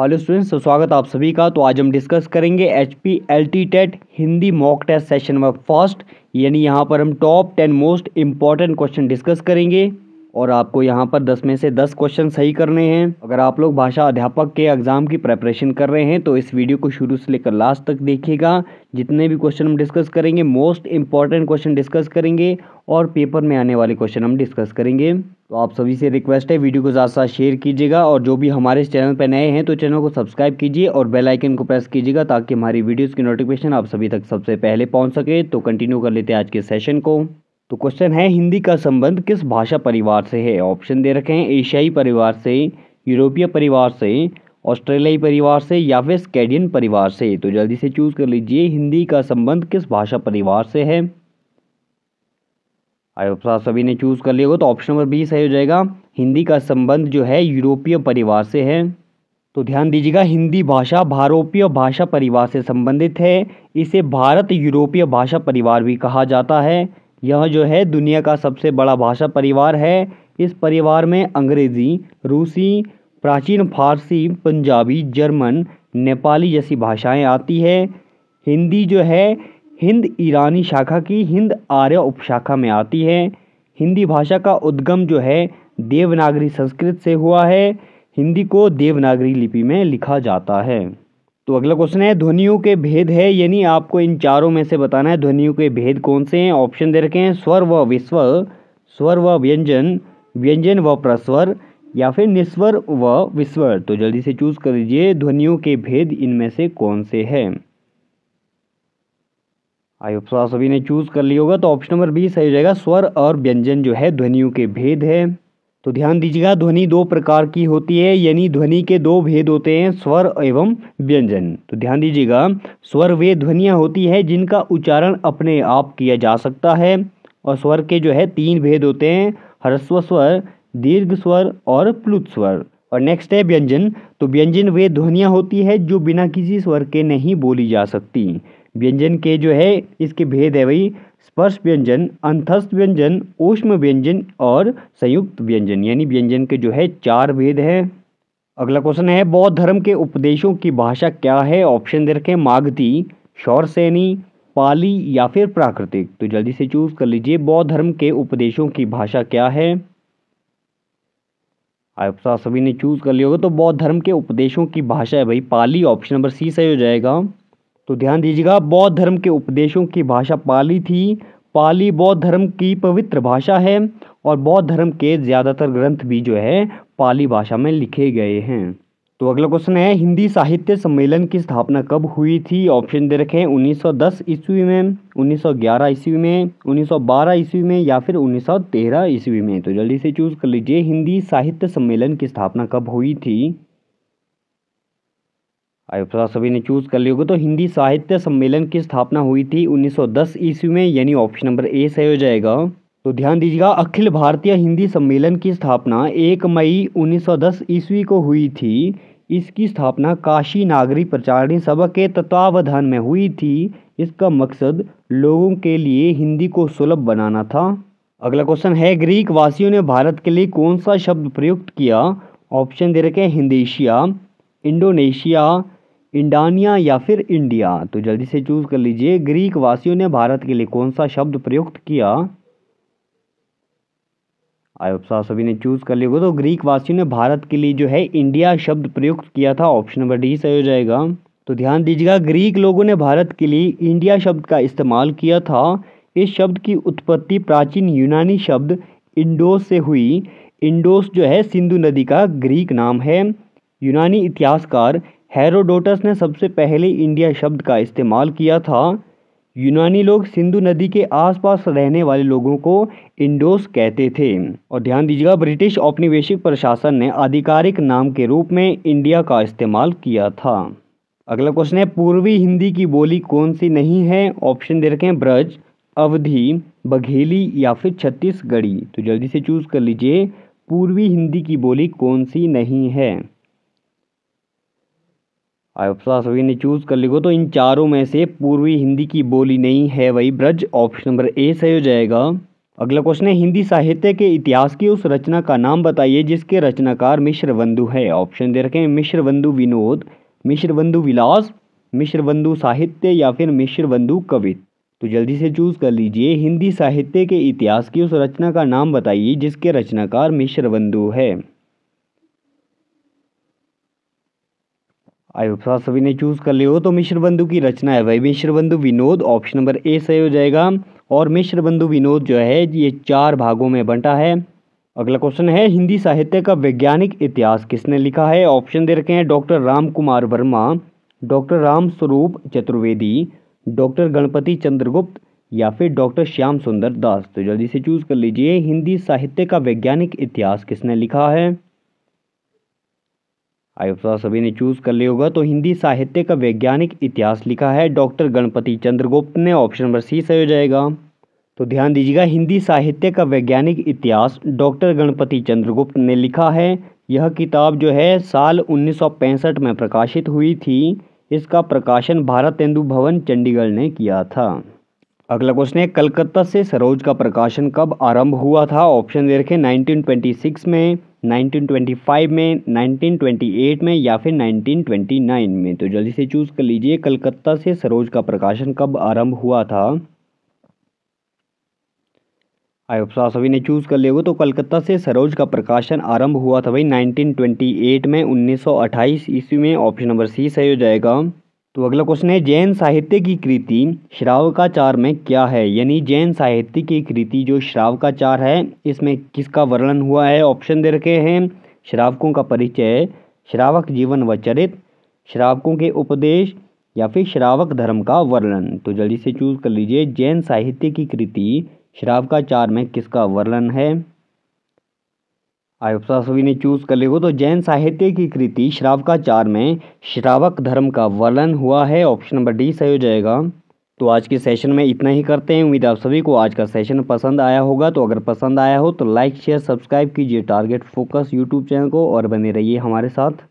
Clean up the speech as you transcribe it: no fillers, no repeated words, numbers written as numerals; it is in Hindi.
हेलो स्टूडेंट्स, तो स्वागत आप सभी का। तो आज हम डिस्कस करेंगे HPLT TET Hindi mock test session number first, यानी यहाँ पर हम top 10 most important question discuss करेंगे और आपको यहाँ पर 10 में से 10 क्वेश्चन सही करने हैं। अगर आप लोग भाषा अध्यापक के एग्जाम की प्रेपरेशन कर रहे हैं तो इस वीडियो को शुरू से लेकर लास्ट तक देखिएगा। जितने भी क्वेश्चन हम डिस्कस करेंगे मोस्ट इंपॉर्टेंट क्वेश्चन डिस्कस करेंगे और पेपर में आने वाले क्वेश्चन हम डिस्कस करेंगे। तो आप सभी से रिक्वेस्ट है, वीडियो को ज़्यादा शेयर कीजिएगा और जो भी हमारे इस चैनल पर नए हैं तो चैनल को सब्सक्राइब कीजिए और बेल आइकन को प्रेस कीजिएगा ताकि हमारी वीडियोस की नोटिफिकेशन आप सभी तक सबसे पहले पहुंच सके। तो कंटिन्यू कर लेते हैं आज के सेशन को। तो क्वेश्चन है, हिंदी का संबंध किस भाषा परिवार से है? ऑप्शन दे रखे हैं, एशियाई परिवार से, यूरोपीय परिवार से, ऑस्ट्रेलियाई परिवार से या फिर स्कैंडिनेवियन परिवार से। तो जल्दी से चूज कर लीजिए, हिंदी का संबंध किस भाषा परिवार से है। आप सभी ने चूज कर लिया होगा तो ऑप्शन नंबर बी सही हो जाएगा। हिंदी का संबंध जो है यूरोपीय परिवार से है। तो ध्यान दीजिएगा, हिंदी भाषा भारतीय भाषा परिवार से संबंधित है। इसे भारत यूरोपीय भाषा परिवार भी कहा जाता है। यह जो है दुनिया का सबसे बड़ा भाषा परिवार है। इस परिवार में अंग्रेजी, रूसी, प्राचीन फारसी, पंजाबी, जर्मन, नेपाली जैसी भाषाएं आती है। हिंदी जो है हिंद ईरानी शाखा की हिंद आर्य उपशाखा में आती है। हिंदी भाषा का उद्गम जो है देवनागरी संस्कृत से हुआ है। हिंदी को देवनागरी लिपि में लिखा जाता है। तो अगला क्वेश्चन है, ध्वनियों के भेद है, यानी आपको इन चारों में से बताना है ध्वनियों के भेद कौन से हैं। ऑप्शन दे रखे हैं, स्वर व विस्वर, स्वर व व्यंजन, व्यंजन व प्रस्वर या फिर निस्वर व विस्वर। तो जल्दी से चूज कर लीजिए, ध्वनियों के भेद इनमें से कौन से हैं। आई होप आप सभी ने चूज कर लिया होगा तो ऑप्शन नंबर बी सही हो जाएगा। स्वर और व्यंजन जो है ध्वनियों के भेद है। तो ध्यान दीजिएगा, ध्वनि दो प्रकार की होती है, यानी ध्वनि के दो भेद होते हैं, स्वर एवं व्यंजन। तो ध्यान दीजिएगा, स्वर वे ध्वनियाँ होती है जिनका उच्चारण अपने आप किया जा सकता है और स्वर के जो है 3 भेद होते हैं, ह्रस्व स्वर, दीर्घ स्वर और प्लुत स्वर। और नेक्स्ट है व्यंजन। तो व्यंजन वे ध्वनियाँ होती है जो बिना किसी स्वर के नहीं बोली जा सकती। व्यंजन के जो है इसके भेद है वही स्पर्श व्यंजन, अंतस्थ व्यंजन, ऊष्म व्यंजन और संयुक्त व्यंजन, यानी व्यंजन के जो है 4 भेद हैं। अगला क्वेश्चन है, बौद्ध धर्म के उपदेशों की भाषा क्या है? ऑप्शन दे रखे हैं, मागधी, शौरसेनी, पाली या फिर प्राकृतिक। तो जल्दी से चूज कर लीजिए, बौद्ध धर्म के उपदेशों की भाषा क्या है। आप सभी ने चूज कर लिया होगा तो बौद्ध धर्म के उपदेशों की भाषा है भाई पाली। ऑप्शन नंबर सी सही हो जाएगा। तो ध्यान दीजिएगा, बौद्ध धर्म के उपदेशों की भाषा पाली थी। पाली बौद्ध धर्म की पवित्र भाषा है और बौद्ध धर्म के ज़्यादातर ग्रंथ भी जो है पाली भाषा में लिखे गए हैं। तो अगला क्वेश्चन है, हिंदी साहित्य सम्मेलन की स्थापना कब हुई थी? ऑप्शन दे रखे हैं, 1910 ईस्वी में, 1911 ईस्वी में, 1912 ईस्वी में या फिर 1913 ईस्वी में। तो जल्दी से चूज कर लीजिए, हिंदी साहित्य सम्मेलन की स्थापना कब हुई थी। आप सभी ने चूज कर लिया होगा तो हिंदी साहित्य सम्मेलन की स्थापना हुई थी 1910 ईस्वी में, यानी ऑप्शन नंबर ए सही हो जाएगा। तो ध्यान दीजिएगा, अखिल भारतीय हिंदी सम्मेलन की स्थापना 1 मई 1910 ईस्वी को हुई थी। इसकी स्थापना काशी नागरी प्रचारणी सभा के तत्वावधान में हुई थी। इसका मकसद लोगों के लिए हिंदी को सुलभ बनाना था। अगला क्वेश्चन है, ग्रीक वासियों ने भारत के लिए कौन सा शब्द प्रयुक्त किया? ऑप्शन दे रखे हैं, हिंदेशिया, इंडोनेशिया, इंडानिया या फिर इंडिया। तो जल्दी से चूज कर लीजिए, ग्रीक वासियों ने भारत के लिए कौन सा शब्द प्रयुक्त किया। आप सभी ने चूज कर लिया होगा तो ग्रीक वासियों ने भारत के लिए जो है इंडिया शब्द प्रयुक्त किया था। ऑप्शन नंबर डी सही हो जाएगा। तो ध्यान दीजिएगा, ग्रीक लोगों ने भारत के लिए इंडिया शब्द का इस्तेमाल किया था। इस शब्द की उत्पत्ति प्राचीन यूनानी शब्द इंडोस से हुई। इंडोस जो है सिंधु नदी का ग्रीक नाम है। यूनानी इतिहासकार हेरोडोटस ने सबसे पहले इंडिया शब्द का इस्तेमाल किया था। यूनानी लोग सिंधु नदी के आसपास रहने वाले लोगों को इंडोस कहते थे। और ध्यान दीजिएगा, ब्रिटिश औपनिवेशिक प्रशासन ने आधिकारिक नाम के रूप में इंडिया का इस्तेमाल किया था। अगला क्वेश्चन है, पूर्वी हिंदी की बोली कौन सी नहीं है? ऑप्शन दे रखे हैं, ब्रज, अवधी, बघेली या फिर छत्तीसगढ़ी। तो जल्दी से चूज कर लीजिए, पूर्वी हिंदी की बोली कौन सी नहीं है। आप सभी ने चूज कर लिखो तो इन चारों में से पूर्वी हिंदी की बोली नहीं है वही ब्रज। ऑप्शन नंबर ए सही हो जाएगा। अगला क्वेश्चन है हिंदी साहित्य के इतिहास की उस रचना का नाम बताइए जिसके रचनाकार मिश्रबंधु है। ऑप्शन दे रखे हैं मिश्रबंधु विनोद, मिश्रबंधु विलास, मिश्रबंधु साहित्य या फिर मिश्रबंधु कवित्त। तो जल्दी से चूज कर लीजिए। हिंदी साहित्य के इतिहास की उस रचना का नाम बताइए जिसके रचनाकार मिश्रबंधु है। आई होप सभी ने चूज कर लिया हो। तो मिश्रबंधु की रचना है भाई Mishrabandhu Vinod, option number A सही हो जाएगा। और मिश्रबंधु विनोद जो है ये 4 भागों में बंटा है। अगला क्वेश्चन है हिंदी साहित्य का वैज्ञानिक इतिहास किसने लिखा है। ऑप्शन दे रखे हैं doctor Ram Kumar Verma, doctor Ram Swaroop Chaturvedi, doctor Ganpati Chandragupta या फिर डॉक्टर श्याम सुंदर दास। तो जल्दी से चूज कर लीजिए। हिंदी साहित्य का वैज्ञानिक इतिहास किसने लिखा है। आई होप सभी ने चूज कर लिया होगा। तो हिंदी साहित्य का वैज्ञानिक इतिहास लिखा है डॉक्टर गणपति चंद्रगुप्त ने, ऑप्शन नंबर सी सही हो जाएगा। तो ध्यान दीजिएगा हिंदी साहित्य का वैज्ञानिक इतिहास डॉक्टर गणपति चंद्रगुप्त ने लिखा है। यह किताब जो है साल 1965 में प्रकाशित हुई थी। इसका प्रकाशन भारत तेंदु भवन चंडीगढ़ ने किया था। अगला क्वेश्चन है कलकत्ता से सरोज का प्रकाशन कब आरंभ हुआ था। ऑप्शन दे रखे 1926 में, 1925 में, 1928 में या फिर 1929 में। तो जल्दी से चूज कर लीजिए कलकत्ता से सरोज का प्रकाशन कब आरंभ हुआ था। आई होप सभी ने चूज कर लिया हो। तो कलकत्ता से सरोज का प्रकाशन आरंभ हुआ था भाई 1928 में, 1928 ईस्वी में, ऑप्शन नंबर सी सही हो जाएगा। तो अगला क्वेश्चन है जैन साहित्य की कृति श्रावकाचार में क्या है। यानी जैन साहित्य की कृति जो श्रावकाचार है इसमें किसका वर्णन हुआ है। ऑप्शन दे रखे हैं श्रावकों का परिचय, श्रावक जीवन व चरित्र, श्रावकों के उपदेश या फिर श्रावक धर्म का वर्णन। तो जल्दी से चूज कर लीजिए जैन साहित्य की कृति श्रावकाचार में किसका वर्णन है। आई होप सभी ने चूज कर लिया हो। तो जैन साहित्य की कृति श्रावकाचार में श्रावक धर्म का वर्णन हुआ है, ऑप्शन नंबर डी सही हो जाएगा। तो आज के सेशन में इतना ही करते हैं। उम्मीद आप सभी को आज का सेशन पसंद आया होगा। तो अगर पसंद आया हो तो लाइक शेयर सब्सक्राइब कीजिए टारगेट फोकस यूट्यूब चैनल को और बने रहिए हमारे साथ।